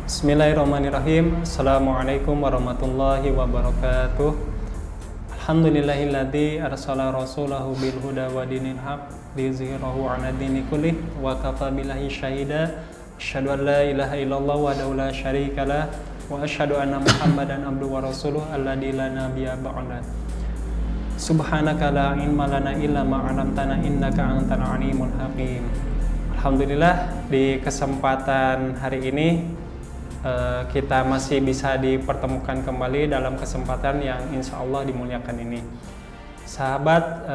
Bismillahirrahmanirrahim. Assalamualaikum warahmatullahi wabarakatuh. Alhamdulillahilladzi arsala rasulahu bil huda wa dinil haq liyuzhirahu 'ala dini kullih wa kafa billahi syahida. Asyhadu an la ilaha illallah wahdahu la syarikalah wa asyhadu anna Muhammadan abduhu wa rasuluh alladzi la nabiyya ba'da. Subhanaka la ilma lana illa ma 'allamtana innaka antal alimul hakim. Alhamdulillah, di kesempatan hari ini kita masih bisa dipertemukan kembali dalam kesempatan yang insya Allah dimuliakan ini. Sahabat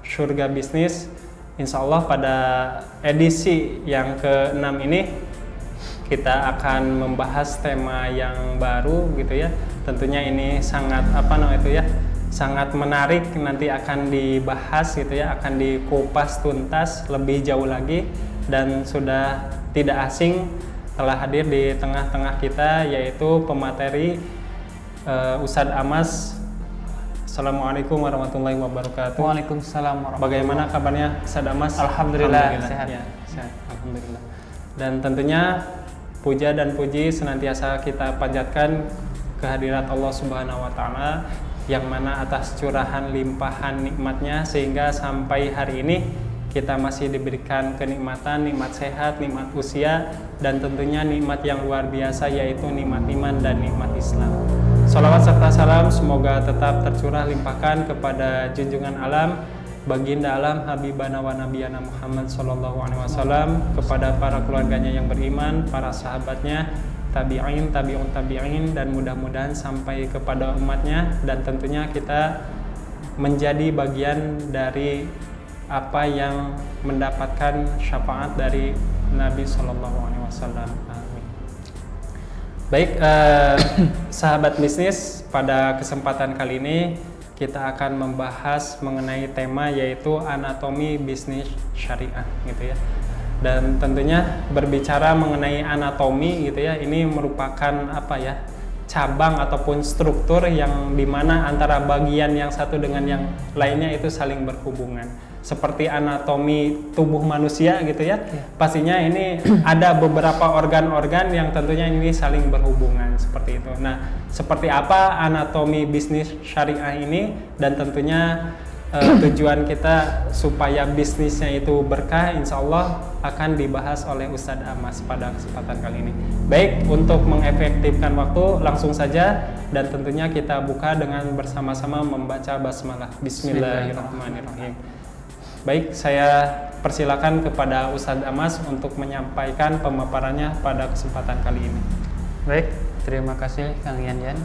Surga Bisnis, insya Allah pada edisi yang ke-6 ini kita akan membahas tema yang baru gitu ya. Tentunya ini sangat sangat menarik, nanti akan dibahas gitu ya, akan dikupas tuntas lebih jauh lagi, dan sudah tidak asing telah hadir di tengah-tengah kita, yaitu pemateri Ustadz Amas. Assalamualaikum warahmatullahi wabarakatuh. Waalaikumsalam warahmatullahi wabarakatuh. Bagaimana kabarnya Ustadz Amas? Alhamdulillah sehat. Ya, sehat. Alhamdulillah. Dan tentunya puja dan puji senantiasa kita panjatkan kehadirat Allah Subhanahu wa taala, yang mana atas curahan limpahan nikmatnya sehingga sampai hari ini kita masih diberikan kenikmatan, nikmat sehat, nikmat usia, dan tentunya nikmat yang luar biasa, yaitu nikmat iman dan nikmat Islam. Salawat serta salam semoga tetap tercurah limpahkan kepada junjungan alam, baginda alam, habibana wa nabiyana Muhammad sallallahu alaihi wasallam, kepada para keluarganya yang beriman, para sahabatnya, tabi'in, tabi'un tabi'in, dan mudah-mudahan sampai kepada umatnya, dan tentunya kita menjadi bagian dari apa yang mendapatkan syafaat dari Nabi Sallallahu Alaihi Wasallam. Amin. Baik, sahabat bisnis, pada kesempatan kali ini kita akan membahas mengenai tema yaitu anatomi bisnis syariah, gitu ya. Dan tentunya berbicara mengenai anatomi, gitu ya, ini merupakan cabang ataupun struktur yang dimana antara bagian yang satu dengan yang lainnya itu saling berhubungan. Seperti anatomi tubuh manusia gitu ya. Pastinya ini ada beberapa organ-organ yang tentunya ini saling berhubungan seperti itu. Nah, seperti apa anatomi bisnis syariah ini, dan tentunya tujuan kita supaya bisnisnya itu berkah, insya Allah akan dibahas oleh Ustadz Amas pada kesempatan kali ini. Baik, untuk mengefektifkan waktu langsung saja, dan tentunya kita buka dengan bersama-sama membaca basmalah. Bismillahirrahmanirrahim. Baik, saya persilakan kepada Ustadz Amas untuk menyampaikan pemaparannya pada kesempatan kali ini. Baik, terima kasih Kang Yanyan.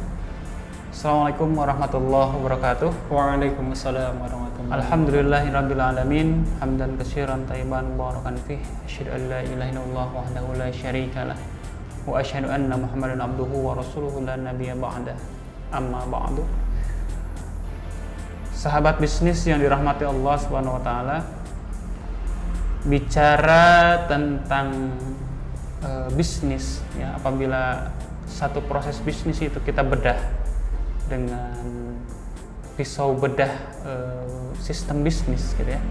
Assalamualaikum warahmatullahi wabarakatuh. Waalaikumsalam warahmatullahi wabarakatuh. Alhamdulillahirabbil alamin, hamdan katsiran thayyiban mubarakan fih. Asyhadu an la ilaha illallah wahdahu la syarikalah wa asyhadu anna Muhammadan abduhu wa rasuluhu la nabiyya ba'da. Amma ba'du. Sahabat bisnis yang dirahmati Allah Subhanahu wa taala, bicara tentang bisnis ya, apabila satu proses bisnis itu kita bedah dengan pisau bedah sistem bisnis gitu ya.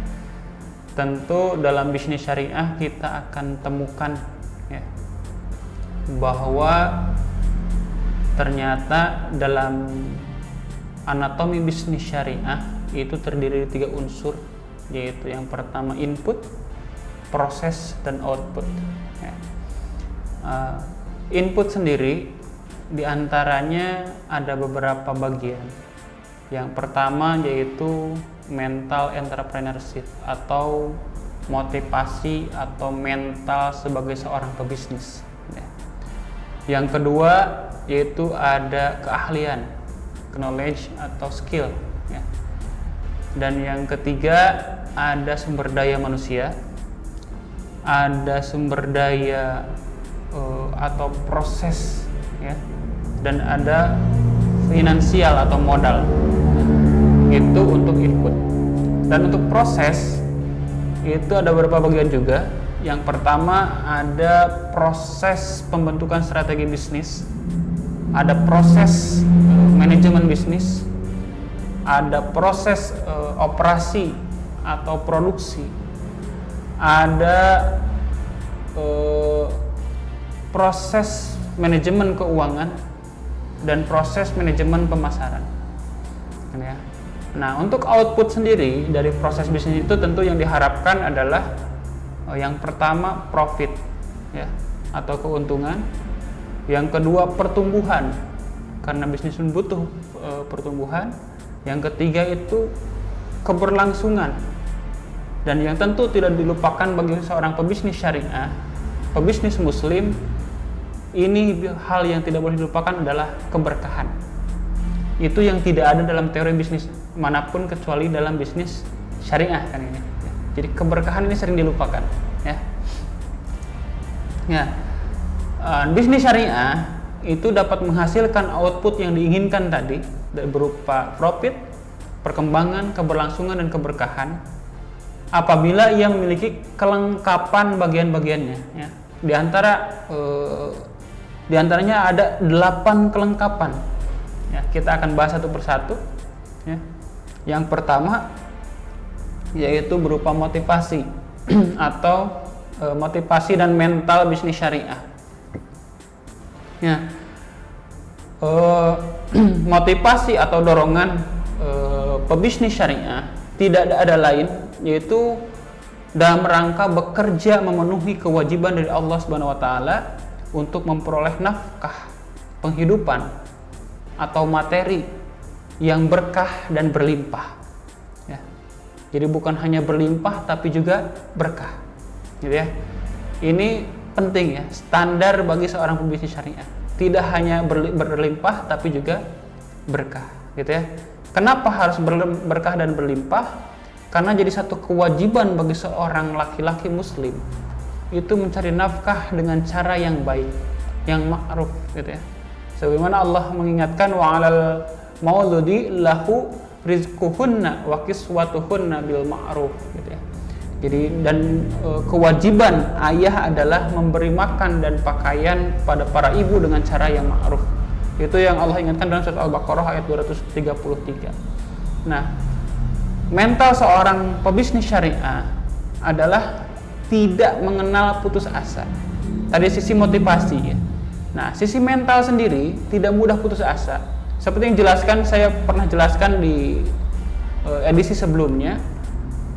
Tentu dalam bisnis syariah kita akan temukan ya, bahwa ternyata dalam anatomi bisnis syariah itu terdiri dari 3 unsur, yaitu yang pertama input, proses, dan output ya. Input sendiri diantaranya ada beberapa bagian. Yang pertama yaitu mental entrepreneurship atau motivasi atau mental sebagai seorang pebisnis ya. Yang kedua yaitu ada keahlian, knowledge atau skill ya. Dan yang ketiga ada sumber daya manusia, ada sumber daya atau proses ya, dan ada finansial atau modal. Itu untuk input. Dan untuk proses itu ada beberapa bagian juga. Yang pertama ada proses pembentukan strategi bisnis, ada proses manajemen bisnis, ada proses operasi atau produksi, ada proses manajemen keuangan dan proses manajemen pemasaran. Ya. Nah, untuk output sendiri dari proses bisnis itu tentu yang diharapkan adalah yang pertama profit, ya, atau keuntungan. Yang kedua pertumbuhan, karena bisnis butuh pertumbuhan. Yang ketiga itu keberlangsungan. Dan yang tentu tidak dilupakan bagi seorang pebisnis syariah, pebisnis muslim, ini hal yang tidak boleh dilupakan adalah keberkahan. Itu yang tidak ada dalam teori bisnis manapun kecuali dalam bisnis syariah kan ini. Jadi keberkahan ini sering dilupakan, ya. Ya. Bisnis syariah itu dapat menghasilkan output yang diinginkan tadi berupa profit, perkembangan, keberlangsungan dan keberkahan apabila ia memiliki kelengkapan bagian-bagiannya, ya. Di antaranya ada 8 kelengkapan. Ya, kita akan bahas satu persatu, ya. Yang pertama yaitu berupa motivasi atau motivasi dan mental bisnis syariah. Ya. Motivasi atau dorongan pebisnis syariah tidak ada lain yaitu dalam rangka bekerja memenuhi kewajiban dari Allah Subhanahu wa taala untuk memperoleh nafkah penghidupan atau materi yang berkah dan berlimpah. Ya. Jadi bukan hanya berlimpah tapi juga berkah. Gitu ya. Ini penting, ya, standar bagi seorang pebisnis syariah. Tidak hanya berlimpah tapi juga berkah, gitu ya. Kenapa harus berkah dan berlimpah? Karena jadi satu kewajiban bagi seorang laki-laki muslim itu mencari nafkah dengan cara yang baik, yang ma'ruf, gitu ya. Sebagaimana Allah mengingatkan wa 'alal mauludi lahu rizquhunna wa kiswatuhunna bil ma'ruf, gitu ya. Jadi dan kewajiban ayah adalah memberi makan dan pakaian pada para ibu dengan cara yang ma'ruf. Itu yang Allah ingatkan dalam surat Al-Baqarah ayat 233. Nah, mental seorang pebisnis syariah adalah tidak mengenal putus asa. Tadi sisi motivasi, ya. Nah, sisi mental sendiri tidak mudah putus asa. Seperti yang saya pernah jelaskan di edisi sebelumnya,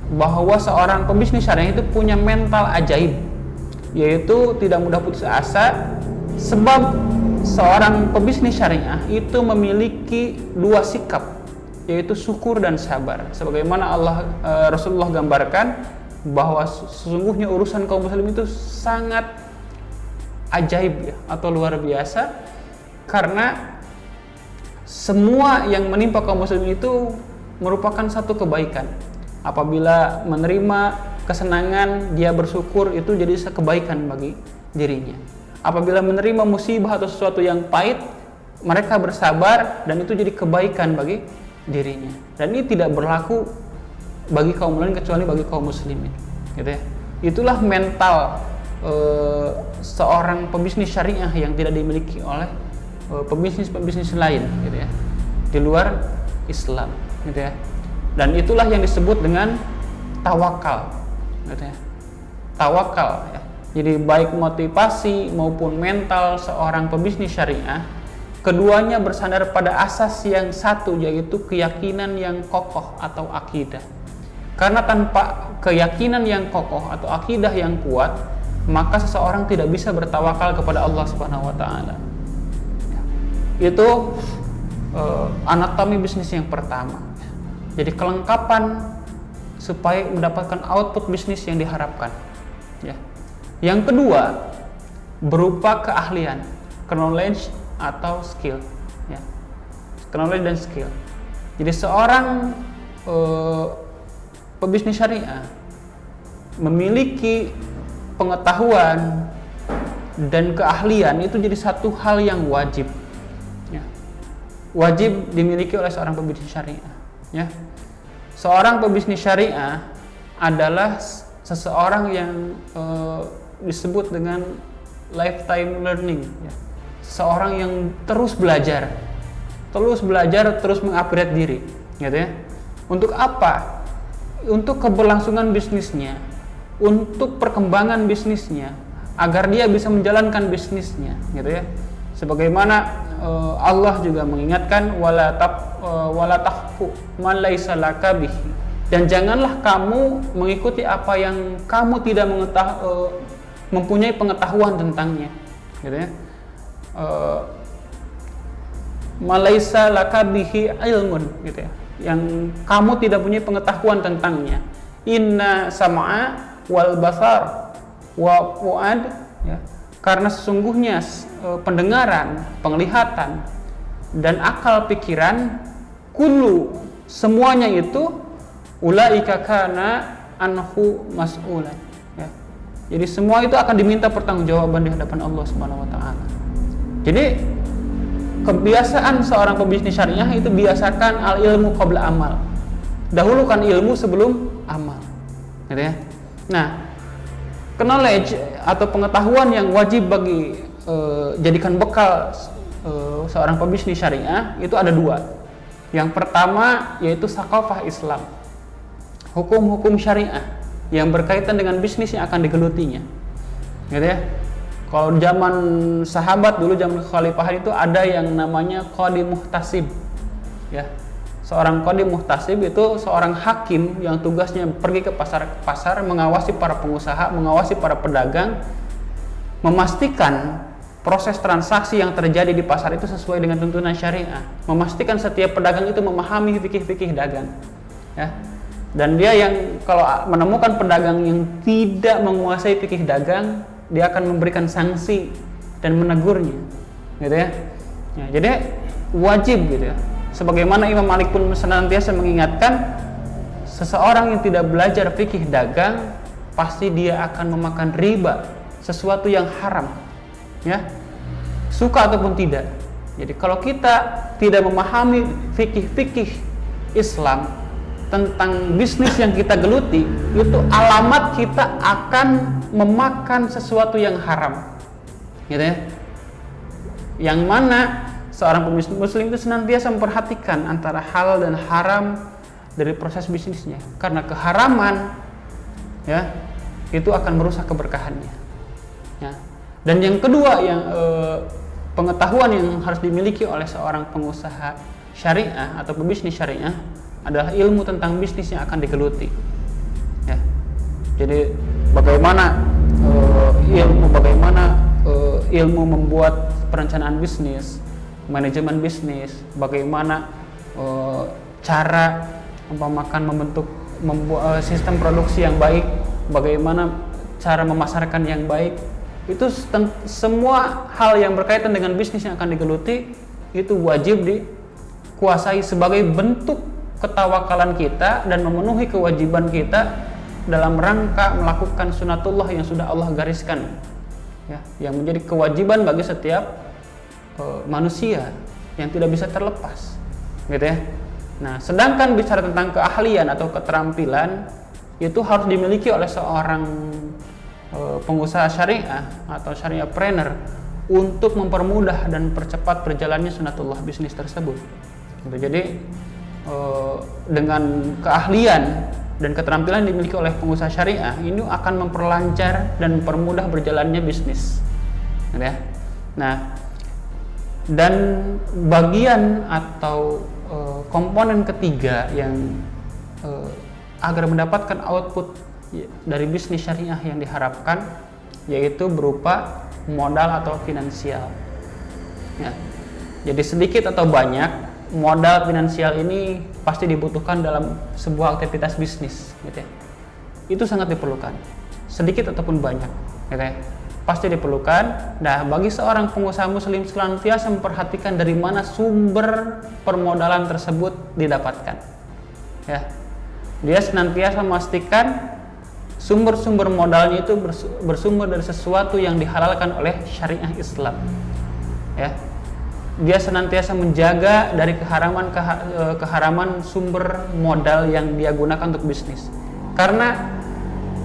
bahwa seorang pebisnis syariah itu punya mental ajaib, yaitu tidak mudah putus asa, sebab seorang pebisnis syariah itu memiliki 2 sikap, yaitu syukur dan sabar. Sebagaimana Rasulullah gambarkan bahwa sesungguhnya urusan kaum muslim itu sangat ajaib, ya, atau luar biasa, karena semua yang menimpa kaum muslim itu merupakan satu kebaikan. Apabila menerima kesenangan, dia bersyukur, itu jadi kebaikan bagi dirinya. Apabila menerima musibah atau sesuatu yang pahit, mereka bersabar dan itu jadi kebaikan bagi dirinya. Dan ini tidak berlaku bagi kaum lain kecuali bagi kaum muslimin, gitu ya. Itulah mental seorang pebisnis syariah yang tidak dimiliki oleh pebisnis lain, gitu ya, di luar Islam, gitu ya. Dan itulah yang disebut dengan tawakal, gitu ya. Tawakal, ya. Jadi baik motivasi maupun mental seorang pebisnis syariah, keduanya bersandar pada asas yang satu, yaitu keyakinan yang kokoh atau akidah. Karena tanpa keyakinan yang kokoh atau akidah yang kuat, maka seseorang tidak bisa bertawakal kepada Allah Subhanahu wa taala. Itu anatomi bisnis yang pertama. Jadi kelengkapan supaya mendapatkan output bisnis yang diharapkan, ya. Yang kedua berupa keahlian, knowledge atau skill, ya. Knowledge dan skill. Jadi seorang pebisnis syariah memiliki pengetahuan dan keahlian itu jadi satu hal yang wajib, ya. Wajib dimiliki oleh seorang pebisnis syariah, ya. Seorang pebisnis syariah adalah seseorang yang disebut dengan lifetime learning, ya. Seseorang yang terus belajar, terus mengupgrade diri, gitu ya. Untuk apa? Untuk keberlangsungan bisnisnya, untuk perkembangan bisnisnya, agar dia bisa menjalankan bisnisnya, gitu ya. Sebagaimana Allah juga mengingatkan wala taqfu ma laysa laka bihi, dan janganlah kamu mengikuti apa yang kamu tidak mempunyai pengetahuan tentangnya, gitu ya. Ma laysa laka bihi ilmun, gitu ya, yang kamu tidak punya pengetahuan tentangnya. Inna sam'a wal basar wa fuad, ya, karena sesungguhnya pendengaran, penglihatan, dan akal pikiran, kullu, semuanya itu ulaika kana anhu mas'ulan, ya. Jadi semua itu akan diminta pertanggungjawaban di hadapan Allah Subhanahu wa taala. Jadi kebiasaan seorang pebisnis syariah itu biasakan al ilmu qabla amal. Dahulukan ilmu sebelum amal, gitu ya. Nah, knowledge atau pengetahuan yang wajib bagi jadikan bekal seorang pebisnis syariah itu ada dua. Yang pertama yaitu thaqafah Islam, hukum-hukum syariah yang berkaitan dengan bisnis yang akan digelutinya, gitu ya. Kalau zaman sahabat dulu, zaman kekhalifahan itu ada yang namanya qadi muhtasib, ya. Seorang qadi muhtasib itu seorang hakim yang tugasnya pergi ke pasar, mengawasi para pengusaha, mengawasi para pedagang, memastikan proses transaksi yang terjadi di pasar itu sesuai dengan tuntunan syariah, memastikan setiap pedagang itu memahami fikih-fikih dagang, ya. Dan dia yang kalau menemukan pedagang yang tidak menguasai fikih dagang, dia akan memberikan sanksi dan menegurnya, gitu ya. Ya, jadi wajib, gitu ya. Sebagaimana Imam Malik pun senantiasa mengingatkan, seseorang yang tidak belajar fikih dagang pasti dia akan memakan riba, sesuatu yang haram, ya, suka ataupun tidak. Jadi kalau kita tidak memahami fikih-fikih Islam tentang bisnis yang kita geluti, itu alamat kita akan memakan sesuatu yang haram, gitu ya. Yang mana seorang pebisnis muslim itu senantiasa memperhatikan antara halal dan haram dari proses bisnisnya, karena keharaman, ya, itu akan merusak keberkahannya, ya. Dan yang kedua, yang pengetahuan yang harus dimiliki oleh seorang pengusaha syariah atau pebisnis syariah adalah ilmu tentang bisnis yang akan digeluti, ya. Jadi bagaimana ilmu membuat perencanaan bisnis, manajemen bisnis, bagaimana cara membentuk sistem produksi yang baik, bagaimana cara memasarkan yang baik, itu semua hal yang berkaitan dengan bisnis yang akan digeluti itu wajib dikuasai sebagai bentuk ketawakalan kita dan memenuhi kewajiban kita dalam rangka melakukan sunatullah yang sudah Allah gariskan, ya, yang menjadi kewajiban bagi setiap manusia yang tidak bisa terlepas, gitu ya. Nah, sedangkan bicara tentang keahlian atau keterampilan itu harus dimiliki oleh seorang pengusaha syariah atau syariahpreneur untuk mempermudah dan percepat berjalannya sunatullah bisnis tersebut. Jadi dengan keahlian dan keterampilan yang dimiliki oleh pengusaha syariah ini akan memperlancar dan mempermudah berjalannya bisnis, gitu ya. Nah, dan bagian atau komponen ketiga yang agar mendapatkan output dari bisnis syariah yang diharapkan yaitu berupa modal atau finansial, ya. Jadi sedikit atau banyak modal finansial ini pasti dibutuhkan dalam sebuah aktivitas bisnis, gitu ya. Itu sangat diperlukan, sedikit ataupun banyak, gitu ya, pasti diperlukan. Nah, bagi seorang pengusaha muslim senantiasa memperhatikan dari mana sumber permodalan tersebut didapatkan, ya. Dia senantiasa memastikan sumber-sumber modalnya itu bersumber dari sesuatu yang dihalalkan oleh syariah Islam, ya. Dia senantiasa menjaga dari keharaman sumber modal yang dia gunakan untuk bisnis. Karena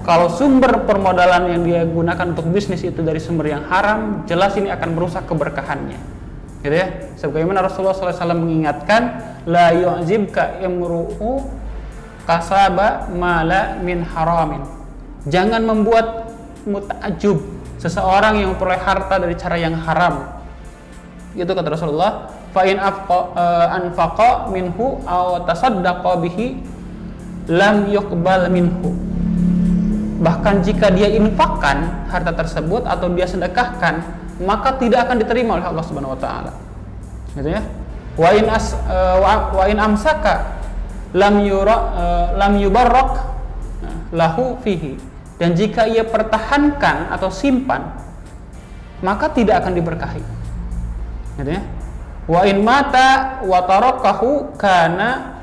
kalau sumber permodalan yang dia gunakan untuk bisnis itu dari sumber yang haram, jelas ini akan merusak keberkahannya, gitu ya. Sebagaimana Rasulullah SAW mengingatkan, la yu'zibka imru'u kasaba mala min haramin. Jangan membuat mutajub seseorang yang memperoleh harta dari cara yang haram. Itu kata Rasulullah, fa in anfaqa minhu aw tasaddaqa bihi lam yuqbal minhu. Bahkan jika dia infakkan harta tersebut atau dia sedekahkan, maka tidak akan diterima oleh Allah Subhanahu wa taala. Gitu ya. Wa in amsaka lam yubarrak lahu fihi. Dan jika ia pertahankan atau simpan, maka tidak akan diberkahi. Gitu ya. Wa in mata wa tarakahu kana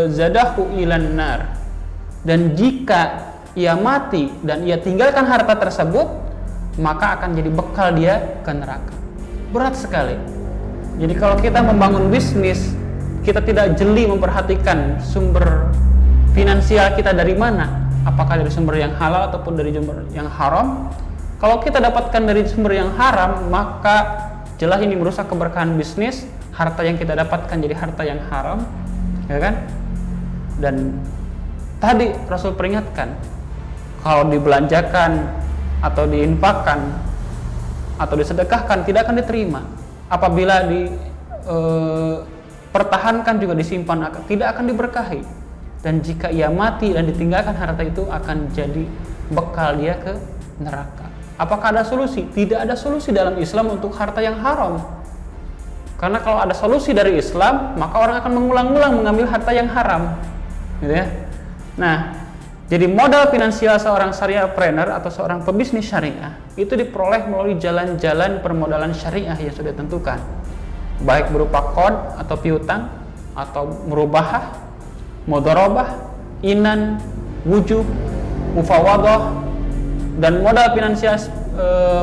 zadahu ilan nar. Dan jika ia mati dan ia tinggalkan harta tersebut, maka akan jadi bekal dia ke neraka. Berat sekali. Jadi kalau kita membangun bisnis, kita tidak jeli memperhatikan sumber finansial kita dari mana, apakah dari sumber yang halal ataupun dari sumber yang haram. Kalau kita dapatkan dari sumber yang haram, maka jelas ini merusak keberkahan bisnis. Harta yang kita dapatkan jadi harta yang haram, ya kan? Dan tadi Rasul peringatkan, kalau dibelanjakan atau diinfakkan atau disedekahkan tidak akan diterima. Apabila dipertahankan juga disimpan tidak akan diberkahi. Dan jika ia mati dan ditinggalkan harta itu akan jadi bekal dia ke neraka. Apakah ada solusi? Tidak ada solusi dalam Islam untuk harta yang haram. Karena kalau ada solusi dari Islam, maka orang akan mengulang-ulang mengambil harta yang haram, gitu ya. Nah, jadi modal finansial seorang syariahpreneur atau seorang pebisnis syariah itu diperoleh melalui jalan-jalan permodalan syariah yang sudah ditentukan, baik berupa qard atau piutang, atau murabahah, mudharabah, inan, wujuh, mufawadah. Dan modal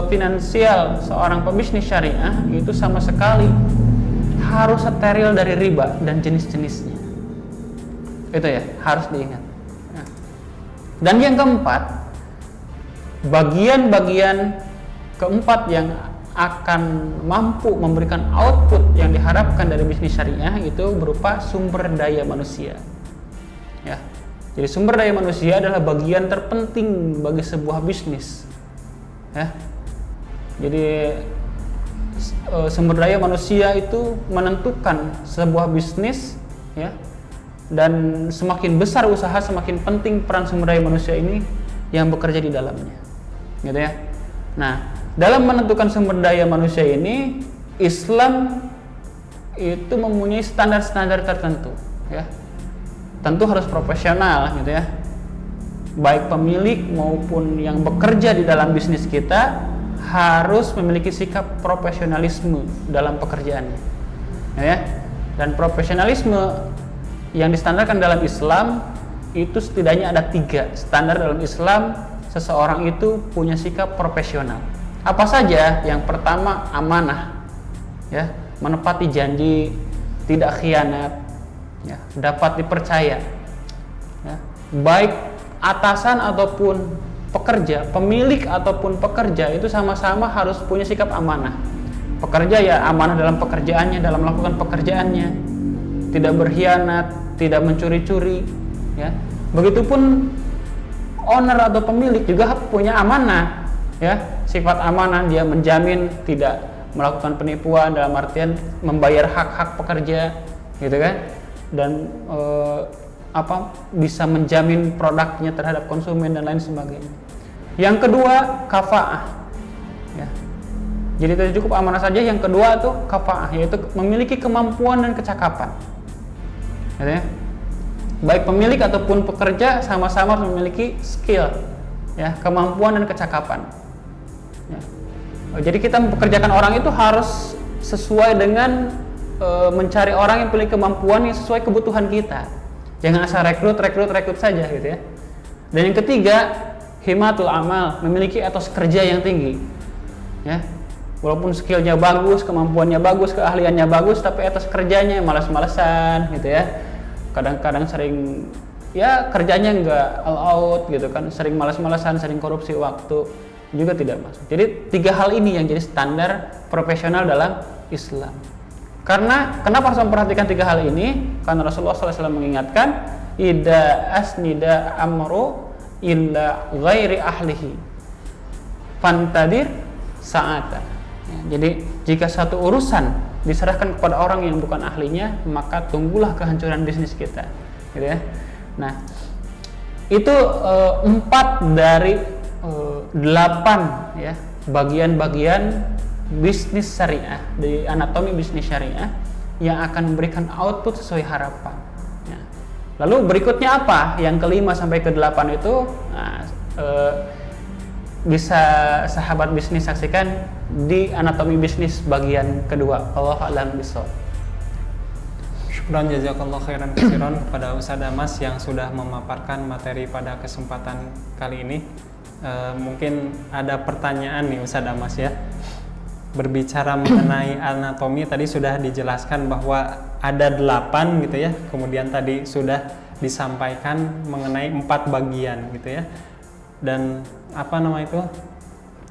finansial seorang pebisnis syariah itu sama sekali harus steril dari riba dan jenis-jenisnya. Itu ya, harus diingat. Dan yang keempat, bagian-bagian keempat yang akan mampu memberikan output yang diharapkan dari bisnis syariah itu berupa sumber daya manusia. Ya. Jadi sumber daya manusia adalah bagian terpenting bagi sebuah bisnis. Ya. Jadi sumber daya manusia itu menentukan sebuah bisnis, ya. Dan semakin besar usaha, semakin penting peran sumber daya manusia ini yang bekerja di dalamnya, gitu ya. Nah, dalam menentukan sumber daya manusia ini, Islam itu mempunyai standar-standar tertentu, ya. Tentu harus profesional, gitu ya. Baik pemilik maupun yang bekerja di dalam bisnis kita harus memiliki sikap profesionalisme dalam pekerjaannya, ya. Dan profesionalisme yang distandarkan dalam Islam itu setidaknya ada 3 standar dalam Islam seseorang itu punya sikap profesional. Apa saja? Yang pertama, amanah, ya, menepati janji, tidak khianat, ya, dapat dipercaya, ya. Baik atasan ataupun pekerja, pemilik ataupun pekerja itu sama-sama harus punya sikap amanah. Pekerja ya amanah dalam pekerjaannya, dalam melakukan pekerjaannya, tidak berkhianat, tidak mencuri-curi, ya. Begitupun owner atau pemilik juga punya amanah, ya. Sifat amanah, dia menjamin tidak melakukan penipuan dalam artian membayar hak-hak pekerja, gitu kan. Dan bisa menjamin produknya terhadap konsumen dan lain sebagainya. Yang kedua, kafaah, ya. Jadi tidak cukup amanah saja, yang kedua itu kafaah, yaitu memiliki kemampuan dan kecakapan. Ya. Baik pemilik ataupun pekerja sama-sama memiliki skill, ya, kemampuan dan kecakapan. Ya. Jadi kita mempekerjakan orang itu harus sesuai dengan mencari orang yang memiliki kemampuan yang sesuai kebutuhan kita. Jangan asal rekrut saja, gitu ya. Dan yang ketiga, himatul amal, memiliki etos kerja yang tinggi, ya. Walaupun skillnya bagus, kemampuannya bagus, keahliannya bagus, tapi etos kerjanya malas-malasan, gitu ya. Kadang-kadang sering, ya, kerjanya nggak all out, gitu kan. Sering malas-malasan, sering korupsi waktu, juga tidak masuk. Jadi 3 hal ini yang jadi standar profesional dalam Islam. Karena kenapa harus memperhatikan 3 hal ini? Karena Rasulullah SAW mengingatkan, ida asnida amru illa ghairi ahlihi. fantadir sa'ata. Ya, jadi jika satu urusan diserahkan kepada orang yang bukan ahlinya, maka tunggulah kehancuran bisnis kita, gitu ya. Nah, itu 4 dari 8 ya bagian-bagian bisnis syariah, di anatomi bisnis syariah yang akan memberikan output sesuai harapan. Ya. Lalu berikutnya apa? Yang kelima sampai ke-8 itu bisa sahabat bisnis saksikan di anatomi bisnis bagian kedua. Allah a'lam bishawab. Syukran jazakallah khairan katsiran kepada Ustaz Damas yang sudah memaparkan materi pada kesempatan kali ini. Mungkin ada pertanyaan nih Ustaz Damas ya. Berbicara mengenai anatomi tadi sudah dijelaskan bahwa ada 8 gitu ya. Kemudian tadi sudah disampaikan mengenai 4 bagian gitu ya. Dan apa nama itu?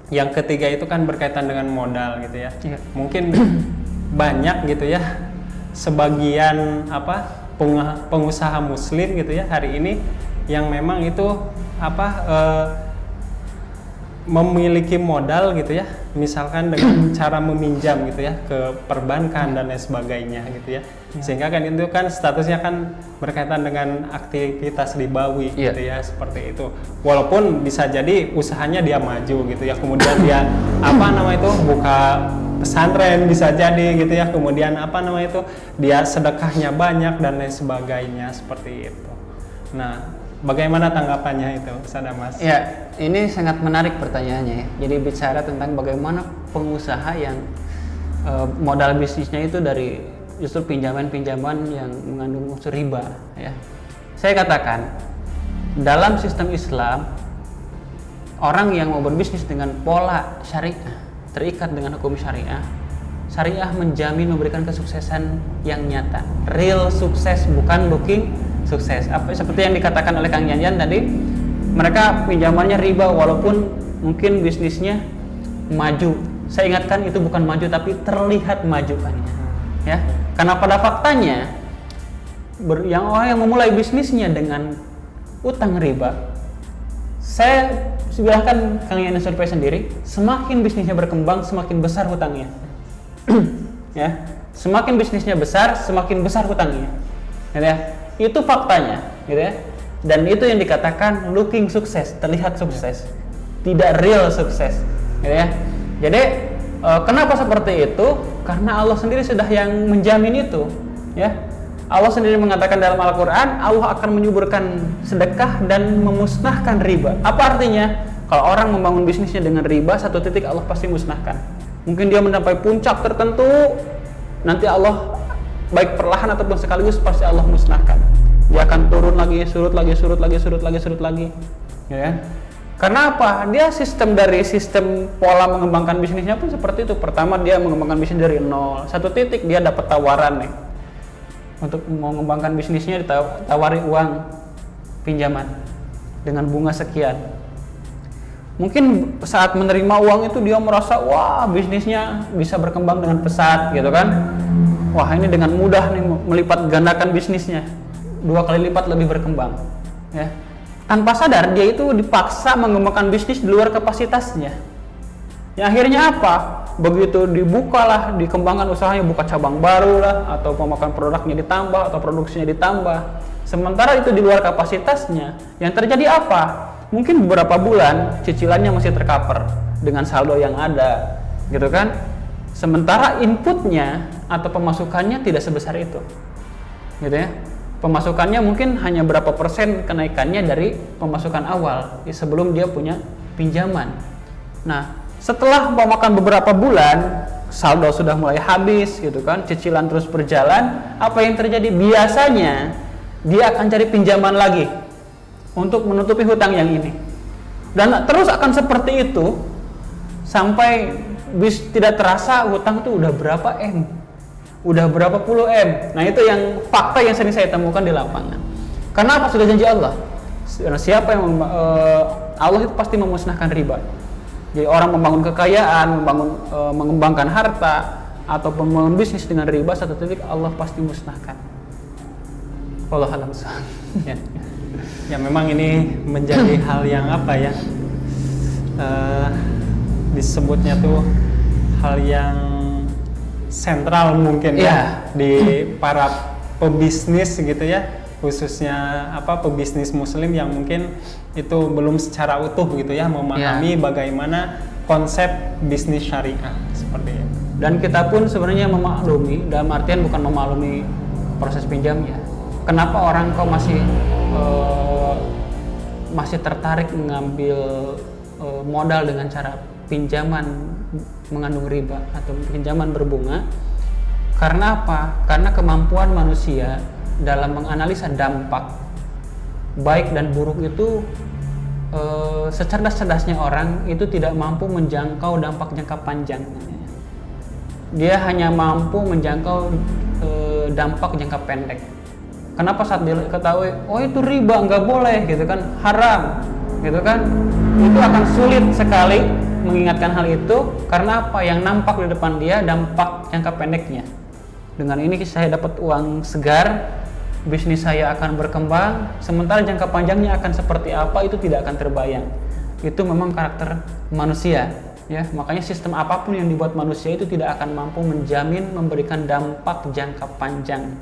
Yang ketiga itu kan berkaitan dengan modal gitu ya. Iya. Mungkin banyak gitu ya sebagian pengusaha muslim gitu ya hari ini yang memang itu memiliki modal gitu ya, misalkan dengan cara meminjam gitu ya ke perbankan dan lain sebagainya gitu ya. Sehingga kan itu kan statusnya kan berkaitan dengan aktivitas ribawi gitu ya, seperti itu. Walaupun bisa jadi usahanya dia maju gitu ya, kemudian dia buka pesantren bisa jadi gitu ya, kemudian dia sedekahnya banyak dan lain sebagainya seperti itu. Nah, bagaimana tanggapannya itu, Ustaz Damas? Ya, ini sangat menarik pertanyaannya ya. Jadi bicara tentang bagaimana pengusaha yang modal bisnisnya itu dari justru pinjaman-pinjaman yang mengandung unsur riba ya. Saya katakan dalam sistem Islam orang yang mau berbisnis dengan pola syariah, terikat dengan hukum syariah, syariah menjamin memberikan kesuksesan yang nyata, real sukses, bukan looking sukses. Seperti yang dikatakan oleh Kang Yanyan tadi, mereka pinjamannya riba walaupun mungkin bisnisnya maju. Saya ingatkan itu bukan maju tapi terlihat maju kan ya. Karena pada faktanya orang yang memulai bisnisnya dengan utang riba, saya silahkan Kang Yanyan survei sendiri, semakin bisnisnya berkembang semakin besar hutangnya. Ya, semakin bisnisnya besar semakin besar hutangnya. Ya. Itu faktanya, gitu ya. Dan itu yang dikatakan looking sukses, terlihat sukses, tidak real sukses, gitu ya. Jadi kenapa seperti itu? Karena Allah sendiri sudah yang menjamin itu, ya. Allah sendiri mengatakan dalam Al-Quran, Allah akan menyuburkan sedekah dan memusnahkan riba. Apa artinya? Kalau orang membangun bisnisnya dengan riba, satu titik Allah pasti musnahkan. Mungkin dia mencapai puncak tertentu, nanti Allah baik perlahan ataupun sekaligus pasti Allah musnahkan. Dia akan turun lagi, surut lagi, surut lagi, surut lagi, surut lagi, ya. Karena apa? Dia sistem pola mengembangkan bisnisnya pun seperti itu. Pertama dia mengembangkan bisnis dari nol, satu titik dia dapat tawaran nih untuk mengembangkan bisnisnya, ditawari uang pinjaman dengan bunga sekian. Mungkin saat menerima uang itu dia merasa wah bisnisnya bisa berkembang dengan pesat gitu kan. Wah ini dengan mudah nih melipat gandakan bisnisnya, 2 kali lipat lebih berkembang ya. Tanpa sadar dia itu dipaksa mengembangkan bisnis di luar kapasitasnya. Ya akhirnya apa? Begitu dibukalah, dikembangkan usahanya, buka cabang baru lah, atau pemakan produknya ditambah, atau produksinya ditambah. Sementara itu di luar kapasitasnya, yang terjadi apa? Mungkin beberapa bulan cicilannya masih tercover dengan saldo yang ada, gitu kan? Sementara inputnya atau pemasukannya tidak sebesar itu, gitu ya. Pemasukannya mungkin hanya berapa persen kenaikannya dari pemasukan awal sebelum dia punya pinjaman. Nah, setelah memakan beberapa bulan, saldo sudah mulai habis, gitu kan? Cicilan terus berjalan. Apa yang terjadi? Biasanya dia akan cari pinjaman lagi untuk menutupi hutang yang ini, dan terus akan seperti itu sampai tidak terasa hutang itu udah berapa M, udah berapa puluh M. Nah itu yang fakta yang sering saya temukan di lapangan. Karena apa? Sudah janji Allah. Siapa yang Allah itu pasti memusnahkan riba. Jadi orang membangun kekayaan, mengembangkan harta ataupun membangun bisnis dengan riba, satu titik Allah pasti musnahkan. Wallahu a'lam bishawab. Ya memang ini menjadi hal yang disebutnya tuh hal yang sentral mungkin ya di para pebisnis gitu ya, khususnya pebisnis muslim yang mungkin itu belum secara utuh gitu ya memahami bagaimana konsep bisnis syariah seperti itu. Dan kita pun sebenarnya memaklumi, dalam artian bukan memaklumi proses pinjamnya. Kenapa orang kok masih tertarik mengambil modal dengan cara pinjaman mengandung riba atau pinjaman berbunga? Karena apa? Karena kemampuan manusia dalam menganalisa dampak baik dan buruk itu, secerdas-cerdasnya orang itu tidak mampu menjangkau dampak jangka panjang. Dia hanya mampu menjangkau dampak jangka pendek. Kenapa? Saat dia ketahui, oh itu riba, nggak boleh gitu kan, haram gitu kan, itu akan sulit sekali mengingatkan hal itu. Karena apa? Yang nampak di depan dia dampak jangka pendeknya. Dengan ini saya dapat uang segar, bisnis saya akan berkembang, sementara jangka panjangnya akan seperti apa itu tidak akan terbayang. Itu memang karakter manusia ya. Makanya sistem apapun yang dibuat manusia itu tidak akan mampu menjamin memberikan dampak jangka panjang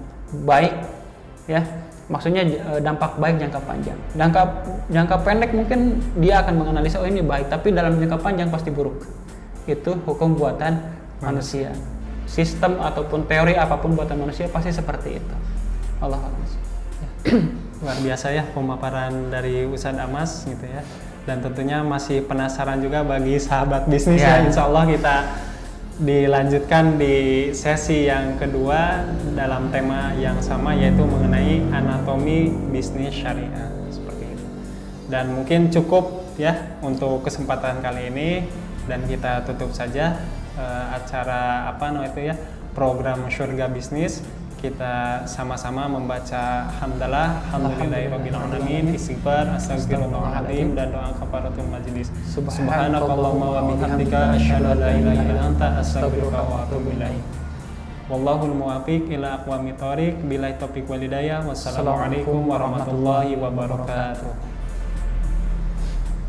baik ya. Maksudnya dampak baik jangka panjang. Jangka pendek mungkin dia akan menganalisa, oh ini baik, tapi dalam jangka panjang pasti buruk. Itu hukum buatan manusia. Sistem ataupun teori apapun buatan manusia pasti seperti itu. Allah Allah. Luar biasa ya pemaparan dari Ustadz Amas gitu ya. Dan tentunya masih penasaran juga bagi sahabat bisnis ya. Insya Allah kita dilanjutkan di sesi yang kedua dalam tema yang sama, yaitu mengenai anatomi bisnis syariah seperti itu. Dan mungkin cukup ya untuk kesempatan kali ini, dan kita tutup saja acara program Surga Bisnis. Kita sama-sama membaca hamdalah, alhamdulillahirabbil alamin, istighfar, astagfirullahaladzim, dan doa kafaratul majlis. Subhanakallahumma wa bihamdika asyhadu an la ilaha illa anta astaghfiruka wa atubu ilaik. Wallahul muwaffiq ila aqwamit thoriq, billahi taufiq wal hidayah. Wassalamualaikum warahmatullahi wabarakatuh.